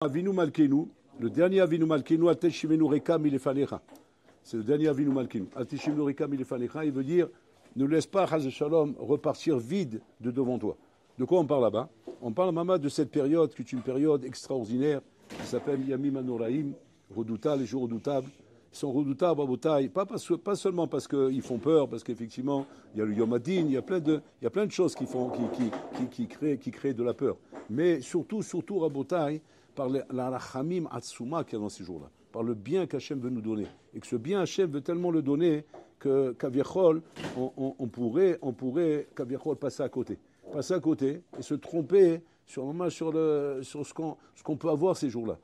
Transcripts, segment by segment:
Avinu Malkeinu, le dernier Avinu Malkeinu, Atel Shimenu Rekam Ilefalecha. C'est le dernier Avinu Malkeinu. Atel Shimenu Rekam Ilefalecha, il veut dire ne laisse pas Chaz Shalom repartir vide de devant toi. De quoi on parle là-bas? On parle, Mama, de cette période qui est une période extraordinaire qui s'appelle Yamim Anoraim, redoutables, les jours redoutables. Ils sont redoutables à Botaï, pas seulement parce qu'ils font peur, parce qu'effectivement, il y a le Yom Hadin, il y a plein de choses qui créent de la peur. Mais surtout, à Botaï, par la rachamim atsuma qu'il y a dans ces jours-là, par le bien qu'Hachem veut nous donner. Et que ce bien, Hachem veut tellement le donner que Kaviachol, on pourrait Kaviachol passer à côté. Passer à côté et se tromper sur ce qu'on peut avoir ces jours-là.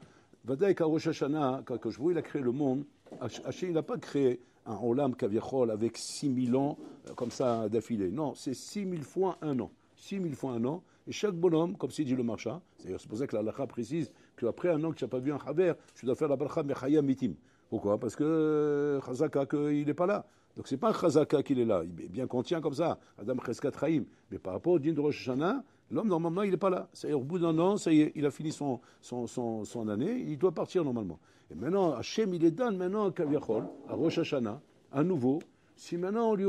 Vadaï Rosh Hashanah, quand il a créé le monde, Hachem n'a pas créé un Olam Kaviachol avec 6000 ans comme ça d'affilée. Non, c'est 6000 fois un an. 6000 fois un an. Et chaque bonhomme, comme c'est dit le marcha, c'est pour ça que la halakha précise qu'après un an que tu n'as pas vu un chaver, tu dois faire la bracha mechaya mitim. Pourquoi? Parce que Chazaka, il n'est pas là. Donc c'est pas Chazaka qu'il est là. Il est bien conscient comme ça. Adam Cheskat Chaim. Mais par rapport au din de Rosh Hashanah, l'homme, normalement, il n'est pas là. C'est-à-dire, au bout d'un an, ça y est, il a fini son année, il doit partir normalement. Et maintenant, Hachem, il les donne maintenant à Kaviachol, à Rosh Hashanah, à nouveau. Si maintenant on lui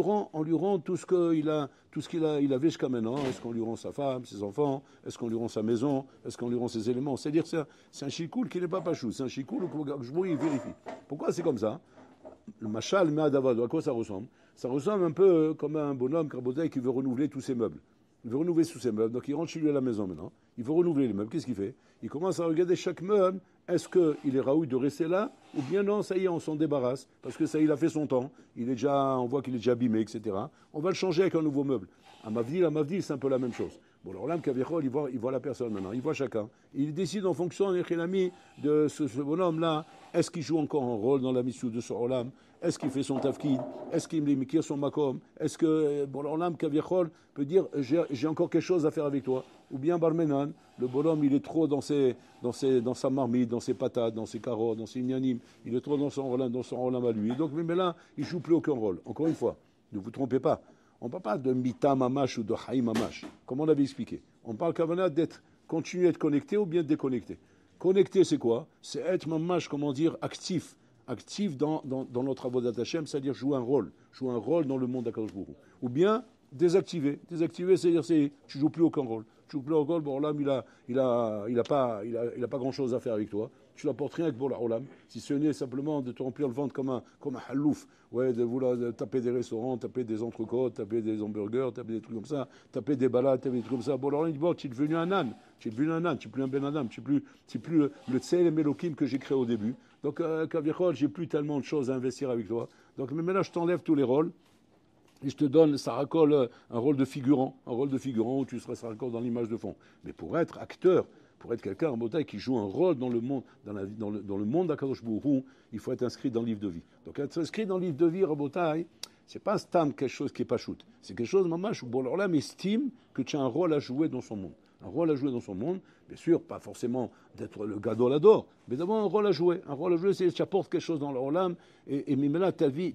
rend tout ce qu'il avait jusqu'à maintenant, est-ce qu'on lui rend sa femme, ses enfants, est-ce qu'on lui rend sa maison, est-ce qu'on lui rend ses éléments? C'est-à-dire que c'est un chikoul qui n'est pas pachou, c'est un chikoul où il vérifie. Pourquoi c'est comme ça? Le machal me'adavad, à quoi ça ressemble? Ça ressemble un peu comme un bonhomme Krabotai qui veut renouveler tous ses meubles. Il veut renouveler tous ses meubles, donc il rentre chez lui à la maison maintenant. Il veut renouveler les meubles, qu'est-ce qu'il fait? Il commence à regarder chaque meuble. Est-ce qu'il est raoui de rester là? Ou bien non, ça y est, on s'en débarrasse. Parce que ça, il a fait son temps. On voit qu'il est déjà abîmé, etc. On va le changer avec un nouveau meuble. À Mavdil, c'est un peu la même chose. Bon, alors là, Kaviachol, il voit la personne maintenant. Il voit chacun. Il décide en fonction de ce bonhomme-là. Est-ce qu'il joue encore un rôle dans la mission de ce Olam? Est-ce qu'il fait son tafkid? Est-ce qu'il me son makom? Est-ce que, bon, l'Olam Kaviachol peut dire, j'ai encore quelque chose à faire avec toi? Ou bien Barmenan, le bonhomme, il est trop dans sa marmite, dans ses patates, dans ses carottes, dans ses ignanim. Il est trop dans son Olam à lui. Et donc, mais là, il ne joue plus aucun rôle. Encore une fois, ne vous trompez pas. On ne parle pas de mita mamash ou de haïm mamash, comme on l'avait expliqué. On parle kavana continuer à être connecté ou bien déconnecté. Connecté, c'est quoi? C'est être mamash, comment dire, actif. Actif dans notre avodat Hashem, c'est-à-dire jouer un rôle dans le monde d'Akadosh Baruch Hu. Ou bien désactiver. Désactiver, c'est-à-dire tu joues plus aucun rôle. Tu joues plus aucun rôle. Bon, Olam, il a pas grand-chose à faire avec toi. Tu n'apportes rien avec Olam. Si ce n'est simplement de te remplir le ventre comme un halouf, ouais, de taper des restaurants, taper des entrecôtes, taper des hamburgers, taper des trucs comme ça, taper des balades, taper des trucs comme ça. Bon, alors il dit, bon, tu es devenu un âne. Tu es devenu un âne. Tu n'es plus un ben adam. Tu n'es plus le tsel et melokim que j'ai créé au début. Donc, Kaviachol, j'ai plus tellement de choses à investir avec toi. Donc, mais maintenant, je t'enlève tous les rôles. Et je te donne, Sarakol, un rôle de figurant où tu seras Sarakol dans l'image de fond. Mais pour être acteur, pour être quelqu'un en Botaï qui joue un rôle dans le monde, dans le monde d'Akadosh Baruch Hu, il faut être inscrit dans le livre de vie. Donc être inscrit dans le livre de vie à Botaï, c'est pas stam quelque chose qui est pas shoot. C'est quelque chose, mamash, où l'Olam estime que tu as un rôle à jouer dans son monde. Un rôle à jouer dans son monde, bien sûr, pas forcément d'être le gadolador, mais d'avoir un rôle à jouer. Un rôle à jouer, c'est que tu apportes quelque chose dans l'Olam, et même là, ta vie,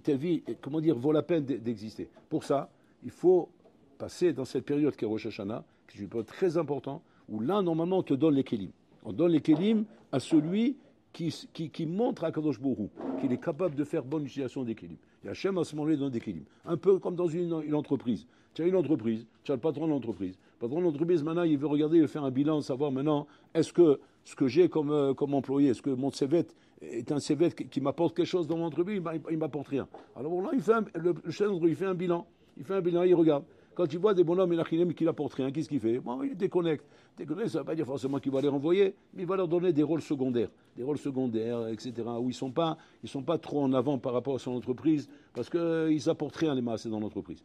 comment dire, vaut la peine d'exister. Pour ça, il faut passer dans cette période qui est Rosh Hashanah, qui est une période très importante, où là, normalement, on te donne les kélim. On donne les kélim à celui qui montre à Kadosh Baruch Hu qu'il est capable de faire bonne utilisation des kélim. Et Hachem, à ce moment-là, donne des kélim. Un peu comme dans une entreprise. Tu as une entreprise, tu as le patron de l'entreprise. Le patron de l'entreprise, maintenant, il veut regarder, il veut faire un bilan, savoir maintenant, est-ce que ce que j'ai comme employé, est-ce que mon CVET est un CVET qui m'apporte quelque chose dans mon entreprise? Il ne m'apporte rien. Alors bon, là, le chef d'entreprise, il fait un bilan. Il regarde. Quand il voit des bonhommes qui n'apportent rien, qu'est-ce qu'il fait? Bon, il déconnecte. Déconnecte, ça ne veut pas dire forcément qu'il va les renvoyer, mais il va leur donner des rôles secondaires, etc., où ils sont pas trop en avant par rapport à son entreprise, parce qu'ils n'apportent rien les masses dans l'entreprise.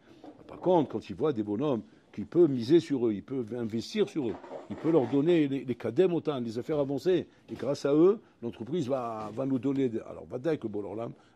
Par contre, quand il voit des bonhommes qu'il peut miser sur eux, il peut investir sur eux, il peut leur donner les cadets montants, les affaires avancées, et grâce à eux, l'entreprise va nous donner. Alors, Vadaï que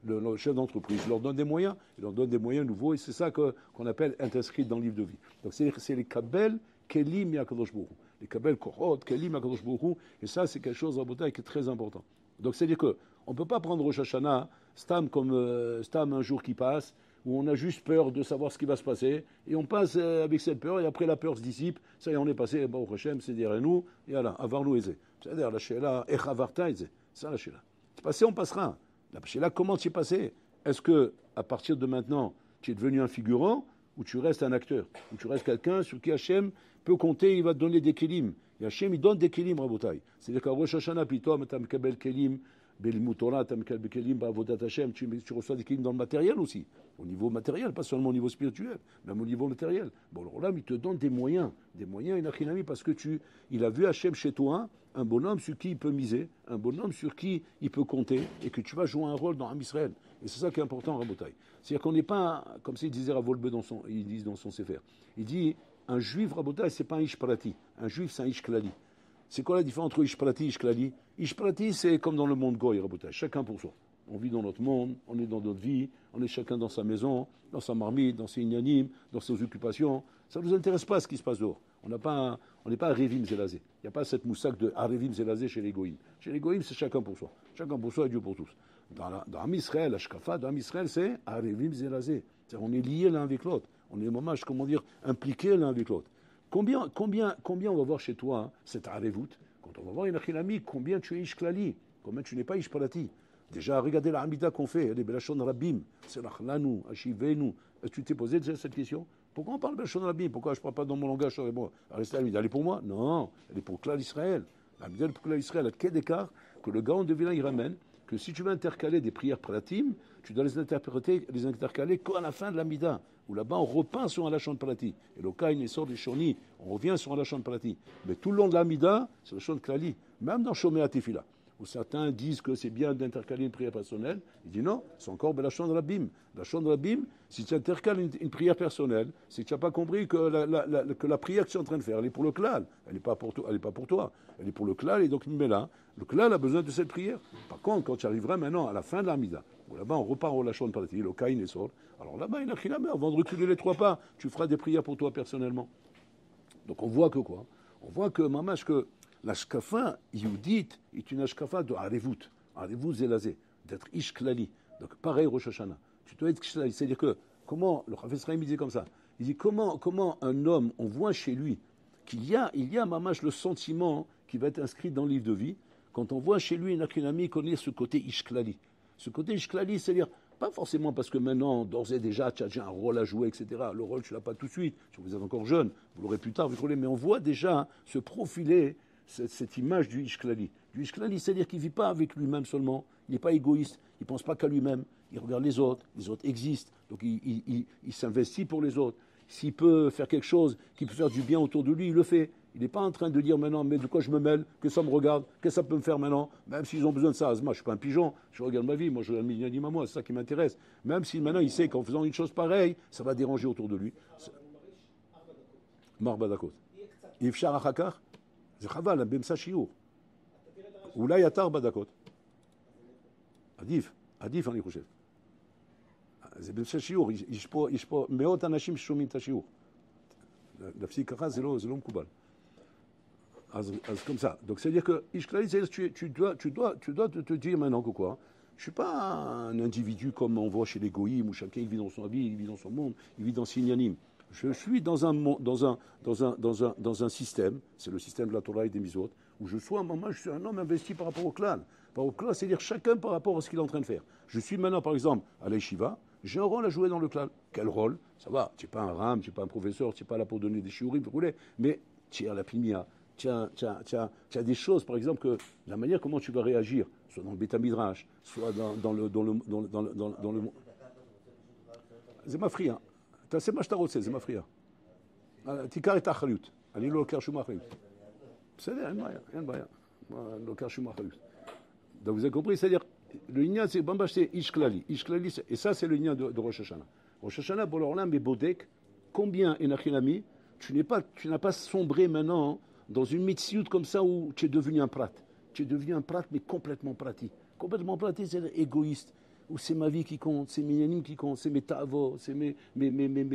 le chef d'entreprise leur donne des moyens, il leur donne des moyens nouveaux, et c'est ça qu'on appelle être inscrit dans le livre de vie. Donc, c'est les kabel kelim yakadosh baruch hu, les kabel kohot kelim yakadosh baruch hu, et ça, c'est quelque chose à Vadaï qui est très important. Donc, c'est-à-dire que on ne peut pas prendre Rosh Hashanah, stam comme stam un jour qui passe, où on a juste peur de savoir ce qui va se passer, et on passe avec cette peur, et après la peur se dissipe, ça y est, on est passé, bon, Hachem, c'est derrière nous, et voilà, avoir nous aisé. C'est-à-dire, la Sheila, Echavarta, c'est ça la Sheila. C'est passé, on passera. La Sheila, comment tu es passé? Est-ce que, à partir de maintenant, tu es devenu un figurant ou tu restes un acteur? Ou tu restes quelqu'un sur qui Hachem peut compter, il va te donner des kelim. Et Hachem, il donne des kelim, Rabotai. C'est-à-dire qu'à Rosh Hashanah, pitom, tu as mekabel kelim, Belimut Torah, tu as mekabel kelim, Bavodat Hachem, tu reçois des kelim dans le matériel aussi. Au niveau matériel, pas seulement au niveau spirituel, même au niveau matériel. Bon, alors là, il te donne des moyens, inachinami, parce que il a vu Hachem chez toi, un bonhomme sur qui il peut miser, un bonhomme sur qui il peut compter, et que tu vas jouer un rôle dans Am Israël. Et c'est ça qui est important, Rabotai. C'est-à-dire qu'on n'est pas, comme il disait Ravolbe dans son Sefer, il dit, un juif, Rabotai, c'est pas un ish prati. Un juif, c'est un ish klali. C'est quoi la différence entre ish prati et ish klali? Ish prati, c'est comme dans le monde goy, Rabotai, chacun pour soi. On vit dans notre monde, on est dans notre vie, on est chacun dans sa maison, dans sa marmite, dans ses inyanim, dans ses occupations. Ça ne nous intéresse pas ce qui se passe dehors. On n'est pas Arevim Zelazé. Il n'y a pas cette moussaque de Arevim Zelazé chez les goïms. Chez les goïms, c'est chacun pour soi. Chacun pour soi et Dieu pour tous. Dans Am Israël, Ashkafa, dans Am Israël, c'est Arevim Zelazé. On est liés l'un avec l'autre. On est moment, comment dire, impliqués l'un avec l'autre. Combien on va voir chez toi hein, cette Arevut? Quand on va voir une Achilami, combien tu es Ishklali? Combien tu n'es pas Ishpalati? Déjà, regardez la Hamida qu'on fait, les Belachon Rabbim, c'est l'Achlanu, Ashivenu. Est-ce que tu t'es posé déjà cette question? Pourquoi on parle Belachon Rabbim? Pourquoi je ne parle pas dans mon langage avec moi? Restez la Hamida, elle est pour moi? Non, elle est pour Klal Israël. La Hamida est pour Klal Israël. À quel écart que le Gaon de Vilna il ramène que si tu veux intercaler des prières pratim, tu dois les intercaler qu'à la fin de l'Hamida, où là-bas on repeint sur un Lachon Prati. Et le cas, il sort des Shoni, on revient sur un Lachon Prati. Mais tout le long de l'Hamida, c'est le Lachon Klali, même dans Shomea Tefila. Où certains disent que c'est bien d'intercaler une prière personnelle. Il dit non, c'est encore Belachon de Rabbim. Belachon de Rabbim, si tu intercales une prière personnelle, c'est que tu n'as pas compris que la prière que tu es en train de faire, elle est pour le klal. Elle n'est pas pour toi. Elle est pour le klal et donc là, le klal a besoin de cette prière. Par contre, quand tu arriveras maintenant à la fin de l'Amida, où là-bas on repart au Lachon de Prati, le Kain et Sol, alors là-bas, il a pris la main. Avant de reculer les 3 pas, tu feras des prières pour toi personnellement. Donc on voit que quoi? On voit que, mamash, que l'ashkafa yudit est une ashkafa de Arevut Zelazé, d'être Ish Klali. Donc pareil, Rosh Hashanah. Tu dois être Ish Klali. C'est-à-dire que, comment, le Chafetz Chaim dit comme ça, il dit comment un homme, on voit chez lui qu'il y a mamash, le sentiment qui va être inscrit dans le livre de vie, quand on voit chez lui une akinami connaît ce côté Ish Klali. Ce côté Ish Klali, c'est-à-dire, pas forcément parce que maintenant, d'ores et déjà, tu as déjà un rôle à jouer, etc. Le rôle, tu ne l'as pas tout de suite. Si vous êtes encore jeune, vous l'aurez plus tard, mais on voit déjà se profiler cette image du Ishklali. Du Ishklali, c'est-à-dire qu'il ne vit pas avec lui-même seulement, il n'est pas égoïste, il ne pense pas qu'à lui-même, il regarde les autres existent, donc il s'investit pour les autres. S'il peut faire quelque chose qui peut faire du bien autour de lui, il le fait. Il n'est pas en train de dire maintenant, mais de quoi je me mêle, que ça me regarde, que ça peut me faire maintenant, même s'ils ont besoin de ça. Moi, je ne suis pas un pigeon, je regarde ma vie, moi je regarde le minyanim à moi, c'est ça qui m'intéresse. Même si maintenant il sait qu'en faisant une chose pareille, ça va déranger autour de lui. Marbadakot. Ifshar achakar? זה חבל, באמצע שיעור. אולי אתה 4 דקות. עדיף אני חושב. זה באמצע שיעור, יש פה מאות אנשים ששומעים את השיעור. להפסיק ככה זה לא מקובל. אז comme ça. Donc c'est-à-dire que tu dois te dire maintenant que quoi? Je ne suis pas un individu comme on voit chez les goïms où chacun vit dans son vie, il vit dans son monde, il vit dans Sinyanim. Je suis dans un système, c'est le système de la Torah et des Mizot, où je suis un homme investi par rapport au clan. Par rapport au clan, c'est-à-dire chacun par rapport à ce qu'il est en train de faire. Je suis maintenant, par exemple, à l'Eshiva, j'ai un rôle à jouer dans le clan. Quel rôle? Ça va, tu n'es pas un ram, tu n'es pas un professeur, tu n'es pas là pour donner des shiurim, mais tu es à la pimia. Tu as des choses, par exemple, que la manière comment tu vas réagir, soit dans le Beth Midrash, soit dans le... C'est ma fria. תעשה מה שאתה רוצה, זה מפריע. תיקח את האחריות. אני לא לוקח שום אחריות. בסדר, אין בעיה. אני לא לוקח שום אחריות. Donc vous avez compris, c'est-à-dire, le lignan, c'est Bambash, c'est Ish Klali. Ish Klali, et ça, c'est le lignan de Rosh Hashanah. Rosh Hashanah, pour l'Orlam, mais Bodek, combien, Enachilami, tu n'as pas sombré maintenant dans une mitziout comme ça où tu es devenu un prat. Tu es devenu un prat, mais complètement prati. Complètement prati, c'est égoïste. Où c'est ma vie qui compte, c'est mes yanim qui comptent, c'est mes tavos, c'est mes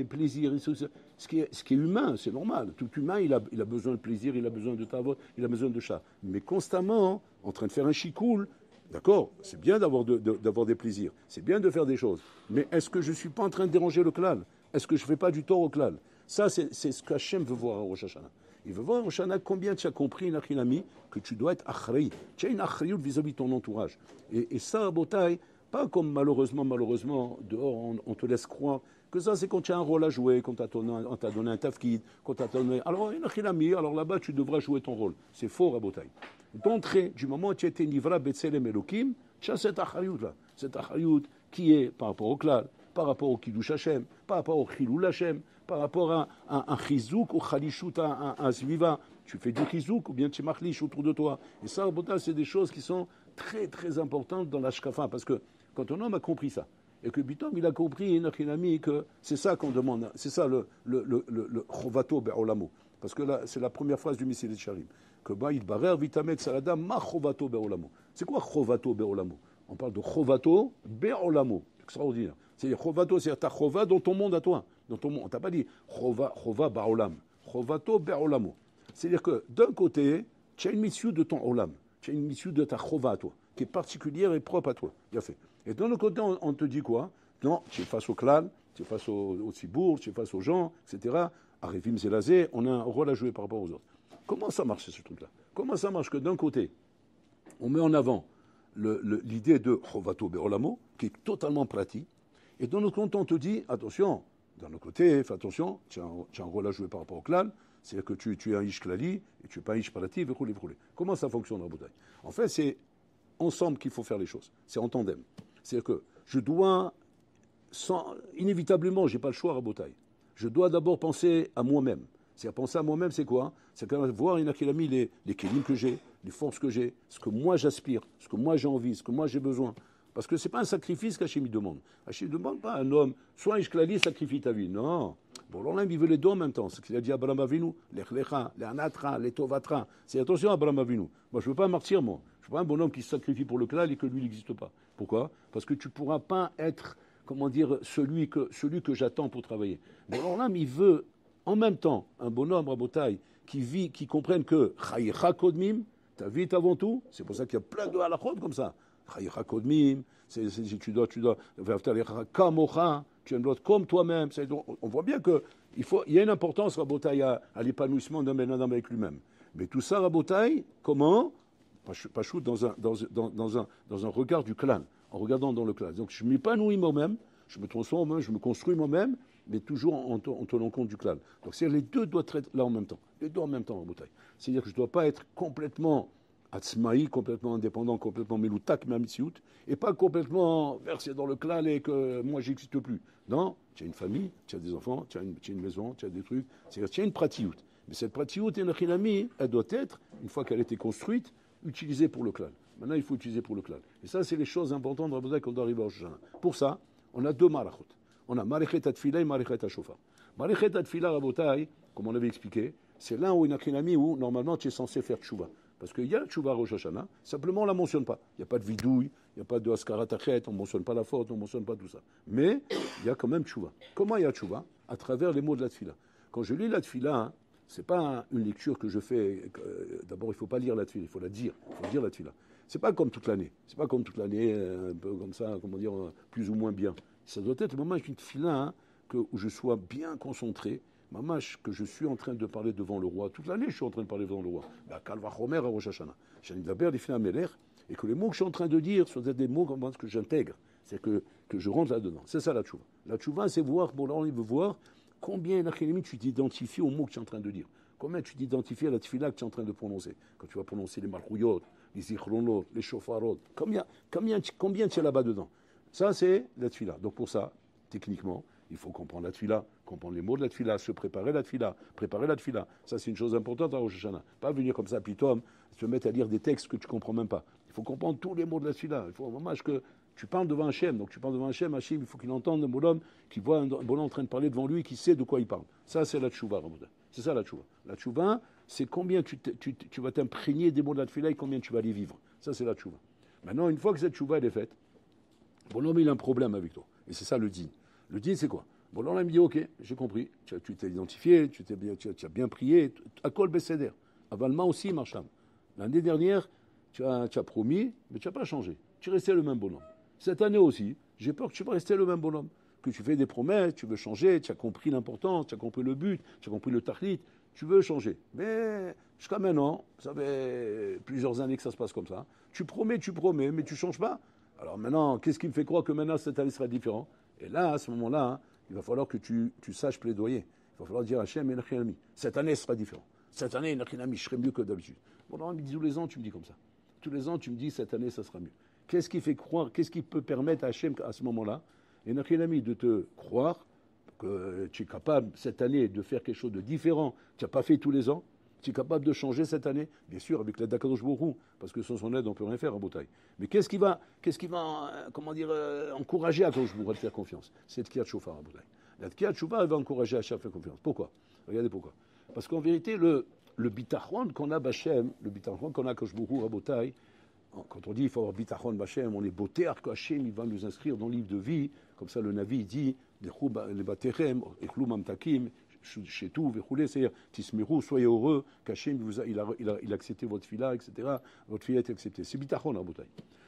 plaisirs. Ce qui est humain, c'est normal. Tout humain, il a besoin de plaisir, il a besoin de tavot, il a besoin de chat. Mais constamment, en train de faire un chikoul, d'accord, c'est bien d'avoir des plaisirs, c'est bien de faire des choses. Mais est-ce que je ne suis pas en train de déranger le klal? Est-ce que je ne fais pas du tort au klal? Ça, c'est ce qu'Hachem veut voir à Rosh Hashanah. Il veut voir, Shana, combien tu as compris, Nachinami, que tu dois être achraï. Tu as une achrayut vis-à-vis de ton entourage. Et ça, Botaï, pas comme malheureusement, dehors, on te laisse croire que ça, c'est quand tu as un rôle à jouer, quand on t'a donné un tafkid, quand on t'a donné. Alors, Nachinami, alors là-bas, tu devras jouer ton rôle. C'est faux, Rabotaï. D'entrée, du moment où tu étais nivra, betselem elokim, tu as cette achrayut-là. Cette achrayut qui est par rapport au klal, par rapport au Kiddush Hashem, par rapport au Chilul Hashem, par rapport à un chizouk ou chalishut, un zviva. Tu fais du chizouk ou bien tu machlish autour de toi. Et ça, c'est des choses qui sont très très importantes dans la shkafa. Parce que quand un homme a compris ça, et que Bitom, il a compris, Nachinami, que c'est ça qu'on demande, c'est ça le chovato be'olamo. Parce que là, c'est la première phrase du Messilat Sharim. Que Ba'id Barer, Vitamek Salada, ma chovato be'olamo. C'est quoi chovato be'olamo? On parle de chovato be'olamo. Extraordinaire. C'est chovato, c'est ta chova dans ton monde à toi. Dans ton monde. On t'a pas dit chova ba'olam. Chovato be'olamo. C'est-à-dire que d'un côté, tu as une mission de ton olam. Tu as une mission de ta chova à toi, qui est particulière et propre à toi. Bien fait. Et de l'autre côté, on te dit quoi? Non, tu es face au clan, tu es face au tzibour, tu es face aux gens, etc. Arivim Zelazé, on a un rôle à jouer par rapport aux autres. Comment ça marche ce truc-là? Comment ça marche que d'un côté, on met en avant l'idée de chovato be'olamo, qui est totalement pratique, et de l'autre côté, on te dit, attention, d'un autre côté, fais attention, tu as un rôle à jouer par rapport au clan, c'est-à-dire que tu es un ish klali, et tu n'es pas un ish pratique, et comment ça fonctionne, Rabotai? En fait, c'est ensemble qu'il faut faire les choses, c'est en tandem. C'est-à-dire que je dois, inévitablement, je n'ai pas le choix, Rabotai. Je dois d'abord penser à moi-même. C'est-à-dire penser à moi-même, c'est quoi? C'est quand même voir, il y en a qui a mis les kélim que j'ai, les forces que j'ai, ce que moi j'aspire, ce que moi j'ai envie, ce que moi j'ai besoin. Parce que ce n'est pas un sacrifice qu'Hachem demande. Hachem ne demande pas à un homme, soit un Ishklali, sacrifie ta vie. Non. Bon, l'homme, il veut les deux en même temps. C'est ce qu'il a dit à Abraham Avinu, les Chlecha, les Anatra, les Tovatra. C'est attention à Abraham Avinu. Moi, je ne veux pas martyr, moi. Je ne veux pas un bonhomme qui se sacrifie pour le klal et que lui, il n'existe pas. Pourquoi? Parce que tu ne pourras pas être, comment dire, celui que j'attends pour travailler. Bon, l'homme, il veut, en même temps, un bonhomme, Rabotai, qui comprenne que Chayecha Kodmim, ta vie est avant tout. C'est pour ça qu'il y a plein de halachot comme ça. Chayecha Kodmim, tu dois, tu aimes l'autre comme toi-même. On voit bien qu'il y a une importance, Rabotai, à l'épanouissement d'un ben adam avec lui-même. Mais tout ça, Rabotai, comment? Pas chou dans un regard du clan, en regardant dans le clan. Donc je m'épanouis moi-même, je me transforme moi-même, je me construis moi-même, mais toujours en tenant compte du clan. Donc c'est-à-dire les deux doivent être là en même temps. Les deux en même temps, Rabotai. C'est-à-dire que je ne dois pas être complètement atzmaï, complètement indépendant, complètement meloutak, mamsiout, et pas complètement versé dans le clan et que moi j'existe plus. Non, tu as une famille, tu as des enfants, tu as une maison, tu as des trucs, c'est-à-dire tu as une pratiout. Mais cette pratiout, elle doit être, une fois qu'elle a été construite, utilisée pour le clan. Maintenant, il faut utiliser pour le clan. Et ça, c'est les choses importantes qu'on doit arriver au Shana. Pour ça, on a deux marachot. On a marichet atfila et marichet ashofar. Marichet atfila, Rabotai, comme on avait expliqué, c'est là où où normalement tu es censé faire tchouva. Parce qu'il y a le tchouva Rosh Hashanah, simplement on ne la mentionne pas. Il n'y a pas de vidouille, il n'y a pas de askarat achet, on ne mentionne pas la faute, on ne mentionne pas tout ça. Mais il y a quand même tchouva. Comment il y a tchouva? À travers les mots de la tfila. Quand je lis la tfila, ce n'est pas une lecture que je fais. D'abord, il ne faut pas lire la tfila, il faut la dire. Il faut dire la tfila. Ce n'est pas comme toute l'année. Ce n'est pas comme toute l'année, un peu comme ça, comment dire, plus ou moins bien. Ça doit être le moment avec une tfila où je sois bien concentré. Mamash, que je suis en train de parler devant le roi. Toute l'année, je suis en train de parler devant le roi. Kalva Chomer à Rosh Hashanah. J'ai d'abord les films et que les mots que je suis en train de dire sont des mots que j'intègre. C'est que je rentre là-dedans. C'est ça la tchouva. La tchouva, c'est voir, bon là, on veut voir combien, tu t'identifies aux mots que tu es en train de dire. Combien tu t'identifies à la tfila que tu es en train de prononcer. Quand tu vas prononcer les malchouyot, les zichronot, les shofarot. Combien tu es là-bas dedans. Ça, c'est la tfila. Donc pour ça, techniquement, il faut comprendre la tfila, comprendre les mots de la tfila, se préparer la tfila, préparer la tfila. Ça, c'est une chose importante à Rosh Hashanah. Pas venir comme ça, pitom, se mettre à lire des textes que tu ne comprends même pas. Il faut comprendre tous les mots de la tfila. Il faut vraiment que tu parles devant Hachem. Donc tu parles devant Hachem, il faut qu'il entende un bonhomme qui voit un bonhomme en train de parler devant lui, qui sait de quoi il parle. Ça, c'est la tchouva, Raboda. C'est ça la tchouva. La tchouva, c'est combien tu vas t'imprégner des mots de la tfila et combien tu vas les vivre. Ça, c'est la tchouva. Maintenant, une fois que cette tchouva est faite, bonhomme, il a un problème avec toi. Et c'est ça le din. Le din, c'est quoi? Bon, là, on me dit, ok, j'ai compris. Tu t'es identifié, tu as bien prié. À Kol Besséder. Avalma aussi, Marcham. L'année dernière, tu as promis, mais tu n'as pas changé. Tu restais le même bonhomme. Cette année aussi, j'ai peur que tu vas rester le même bonhomme. Que tu fais des promesses, tu veux changer, tu as compris l'importance, tu as compris le but, tu as compris le tahlit. tu veux changer. Mais jusqu'à maintenant, ça fait plusieurs années que ça se passe comme ça. Tu promets, mais tu ne changes pas. Alors maintenant, qu'est-ce qui me fait croire que maintenant, cette année sera différente? Et là, à ce moment-là, hein, il va falloir que tu saches plaidoyer. Il va falloir dire à Hachem, cette année sera différente. Cette année, je serai mieux que d'habitude. Bon, alors, tous les ans, tu me dis comme ça. Tous les ans, tu me dis, cette année, ça sera mieux. Qu'est-ce qui fait croire, qu'est-ce qui peut permettre à Hachem, à ce moment-là, et Nachinami, de te croire que tu es capable, cette année, de faire quelque chose de différent. Tu n'as pas fait tous les ans. Tu es capable de changer cette année, bien sûr, avec l'aide d'Akadosh Baruch Hu, parce que sans son aide, on ne peut rien faire en bataille. Mais qu'est-ce qui va encourager Akadosh Baruch Hu à te faire confiance? C'est le Tkiyat Shofar à bataille. La Tkiyat Shofar va encourager Hachem à faire confiance. Pourquoi? Regardez pourquoi. Parce qu'en vérité, le bitachon qu'on a Bachem, le bitachon qu'on a Akadosh Baruch Hu à bataille, quand on dit il faut avoir bitachon Bachem, on est botéar que Hachem il va nous inscrire dans le livre de vie, comme ça le Navi dit, les baterem, echlou mamtakim, chez tout, c'est-à-dire, tismerou, soyez heureux, qu'Hachem il a accepté votre fila, etc. Votre fila est acceptée. C'est bitachon Rabotai.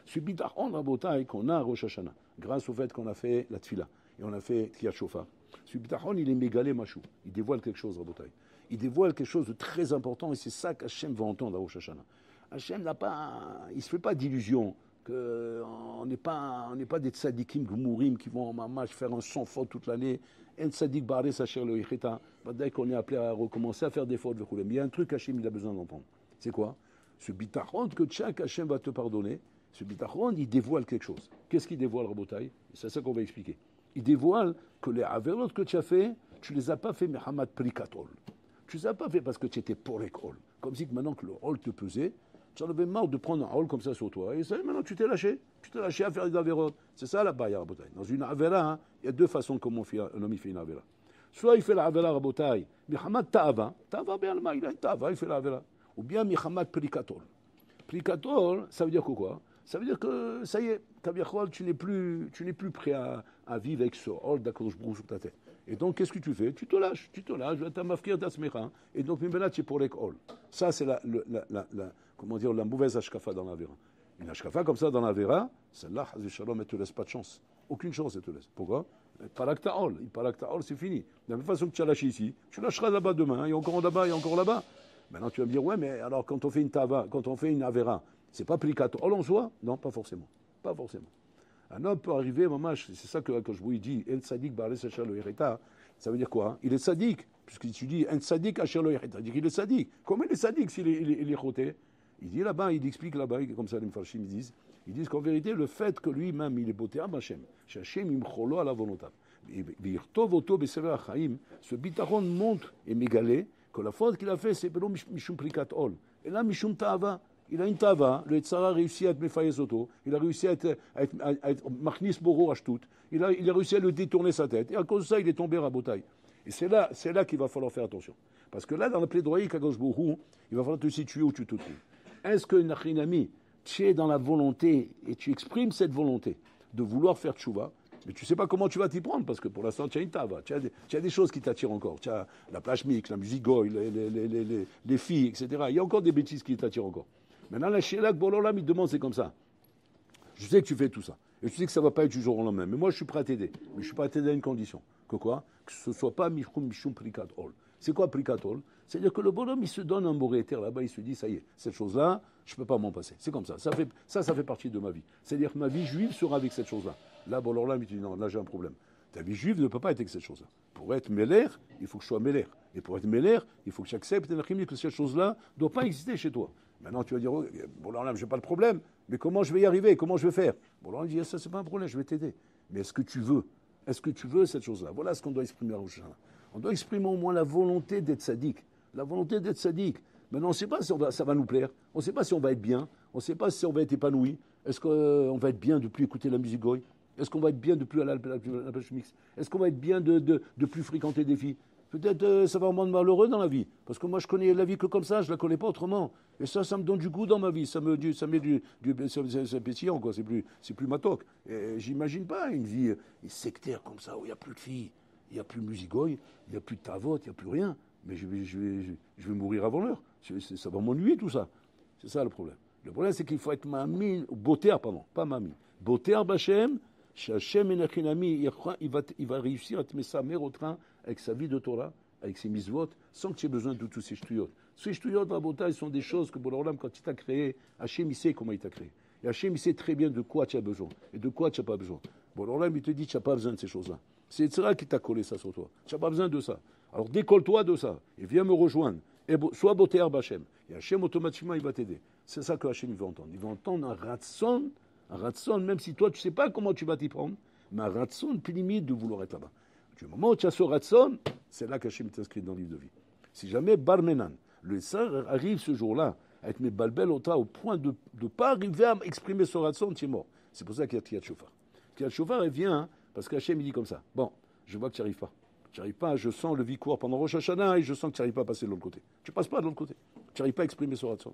C'est bitachon Rabotai qu'on a à Rosh Hashanah, grâce au fait qu'on a fait la tfila et on a fait Tkiyat Shofar. Ce bitachon, il est mégalé machou. Il dévoile quelque chose, Rabotai. Il dévoile quelque chose de très important et c'est ça qu'Hachem va entendre à Rosh Hashanah. Hachem il ne se fait pas d'illusions. On n'est pas des tzadikim gmourim qui vont en mamash faire un sans faute toute l'année. Un tzadik barré sacher le yicheta. Dès qu'on est appelé à recommencer à faire des fautes, mais il y a un truc Hachem il a besoin d'entendre. C'est quoi? Ce bitachon que chaque Hachem va te pardonner. Ce bitachon il dévoile quelque chose. Qu'est-ce qu'il dévoile, Rabotai? C'est ça qu'on va expliquer. Il dévoile que les averot que tu as fait, tu les as pas fait mehamad prikatol. Tu les as pas fait parce que tu étais porek hol. Comme si maintenant que le hol te pesait, tu en avais marre de prendre un rôle comme ça sur toi. Et ça, maintenant, tu t'es lâché. Tu t'es lâché à faire des avérotes. C'est ça la baïa, Rabotai. Dans une avéra, hein, il y a deux façons comment un homme fait une avéra. Soit il fait la avéra, Rabotai, mihamad ta'ava. Ta'ava, bien le il a une ta'ava, il fait la avéra. Ou bien mihamad prikatol. Prikatol, ça veut dire quoi? Ça veut dire que, ça y est, tu n'es plus prêt à vivre avec ce rôle d'Akadosh Baruch Hu sur ta tête. Et donc, qu'est-ce que tu fais? Tu te lâches, tu as mafkir d'asmecha. Et donc, maintenant, tu es pour l'école. Ça, c'est la mauvaise ashkafa dans la vera. Une ashkafa comme ça dans la vera, celle-là, Shalom, elle te laisse pas de chance. Aucune chance, elle te laisse. Pourquoi? Paraktaol, c'est fini. De la même façon que tu as lâché ici, tu lâcheras là-bas demain. Il y a encore là-bas, il y a encore là-bas. Maintenant, tu vas me dire, ouais, mais alors, quand on fait une tava, quand on fait une avera, c'est pas plikatol en soi? Non, pas forcément. Pas forcément. Un homme peut arriver, maman, c'est ça que je vous dis, un sadik baré sacha lo yereta, ça veut dire quoi? Hein? Il est sadique, puisque tu dis un sadik hacher lo yereta, c'est-à-dire qu'il est sadique. Comment il est sadique s'il est choté? Il dit là-bas, il explique là-bas, comme ça les Mfarshim ils disent qu'en vérité, le fait que lui-même, il est beauté à Hachem, Hachem imcholo à la volonté, virtov auto besever achaim, ce bitachon montre et mégalé que la faute qu'il a fait, c'est pas mishum prikat ol, et là mishum ta'ava. Il a une tava, le Tzara a réussi à être Mefaïs Auto, il a réussi à être Machnis Boro Ashtout, il a réussi à le détourner sa tête, et à cause de ça, il est tombé à Rabotai. Et c'est là qu'il va falloir faire attention. Parce que là, dans la plaidoyer Kadosh Baruch Hu, il va falloir te situer où tu te trouves. Est-ce que, Nachinami, tu es dans la volonté, et tu exprimes cette volonté de vouloir faire tchouva, mais tu ne sais pas comment tu vas t'y prendre, parce que pour l'instant, tu as une tava, tu as des choses qui t'attirent encore. Tu as la plage mix, la musique goy, les filles, etc. Il y a encore des bêtises qui t'attirent encore. Maintenant, la Shelak Bololam, il te demande, c'est comme ça. Je sais que tu fais tout ça. Et je sais que ça ne va pas être du jour au lendemain. Mais moi, je suis prêt à t'aider. Mais je ne suis pas à t'aider à une condition. Que quoi? Que ce ne soit pas Mishum Prikat Ol. C'est quoi Prikat Ol? C'est-à-dire que le bonhomme, il se donne un morétaire là-bas, il se dit, ça y est, cette chose-là, je ne peux pas m'en passer. C'est comme ça. Ça fait partie de ma vie. C'est-à-dire que ma vie juive sera avec cette chose-là. Là, Bololam, il te dit, non, là, j'ai un problème. Ta vie juive ne peut pas être avec cette chose-là. Pour être mêler, il faut que je sois mêler. Et pour être mêler, il faut que j'accepte que cette chose-là ne doit pas exister chez toi. Maintenant, tu vas dire, bon, là, je n'ai pas le problème, mais comment je vais y arriver? Comment je vais faire? Bon, là, on dit, ça, c'est pas un problème, je vais t'aider. Mais est-ce que tu veux cette chose-là? Voilà ce qu'on doit exprimer à Rosh Hashanah. On doit exprimer au moins la volonté d'être sadique. La volonté d'être sadique. Maintenant, on ne sât pas si ça va nous plaire. On ne sait pas si on va être bien. On ne sait pas si on va être épanoui. Est-ce qu'on va être bien de ne plus écouter la musique goy? Est-ce qu'on va être bien de plus aller à la pêche mix? Est-ce qu'on va être bien de plus fréquenter des filles? Peut-être ça va me rendre malheureux dans la vie. Parce que moi, je connais la vie que comme ça, je ne la connais pas autrement. Et ça me donne du goût dans ma vie. Ça met c'est pétillant, quoi. C'est plus matoc. Et j'imagine pas une vie sectaire comme ça, où il n'y a plus de filles, il n'y a plus de musique goy, il n'y a plus de tavote, il n'y a plus rien. Mais je vais mourir avant l'heure. Ça va m'ennuyer, tout ça. C'est ça le problème. Le problème, c'est qu'il faut être mamine, botéar, pardon, pas mamine. Botéar Bachem, Hachem Enachinami, il va réussir à te mettre sa mère au train avec sa vie de Torah. avec ses mitzvot, sans que tu aies besoin de tous ces shtuyot. Ces shtuyot, Rabotai, sont des choses que Boréolam, quand il t'a créé, Hachem, il sait comment il t'a créé. Et Hachem, il sait très bien de quoi tu as besoin et de quoi tu n'as pas besoin. Boréolam, il te dit, tu n'as pas besoin de ces choses-là. C'est Yetzirah qui t'a collé ça sur toi. Tu n'as pas besoin de ça. Alors décolle-toi de ça et viens me rejoindre. Et sois beauté à Hachem. Et Hachem, automatiquement, il va t'aider. C'est ça que Hachem, il veut entendre. Il veut entendre un ratson, même si toi, tu ne sais pas comment tu vas t'y prendre, mais un ratson plus limite de vouloir être là-bas. Du moment où tu as ce ratson, c'est là qu'Hachem t'inscrit dans le livre de vie. Si jamais Barmenan, le Saint arrive ce jour-là à être mes balbel au point de ne pas arriver à exprimer ce ratson, tu es mort. C'est pour ça qu'il y a Tiyat Shofar. Tiyat Shofar, il vient parce qu'Hachem, il dit comme ça. Bon, je vois que tu n'y arrives pas. Tu n'arrives pas, je sens le vicours pendant Rosh Hashanah et je sens que tu n'arrives pas à passer de l'autre côté. Tu ne passes pas de l'autre côté. Tu n'arrives pas à exprimer ce ratson.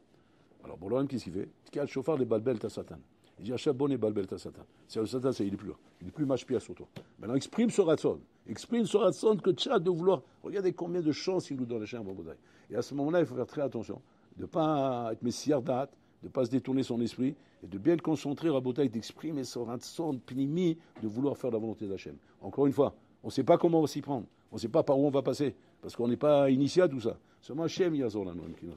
Alors, Boréolam, qu'est-ce qu'il fait? Tiyat Shofar, les balbel ta Satan. Il dit Hachem, bon et balbel ta Satan. C'est le Satan, il n'est plus là. Il n'est plus machpia sur toi. Maintenant, exprime ce ratson. Exprime ce ratson que tu as de vouloir. Regardez combien de chances il nous donne Hachem, Rabotai. Et à ce moment-là, il faut faire très attention. De ne pas être messiardat, de ne pas se détourner son esprit, et de bien le concentrer, Rabotai, d'exprimer ce ratson pnimi, de vouloir faire la volonté d'Hachem. Encore une fois, on ne sait pas comment on va s'y prendre. On ne sait pas par où on va passer. Parce qu'on n'est pas initié à tout ça. Seulement Hachem, Yazor, là, nous, qui nous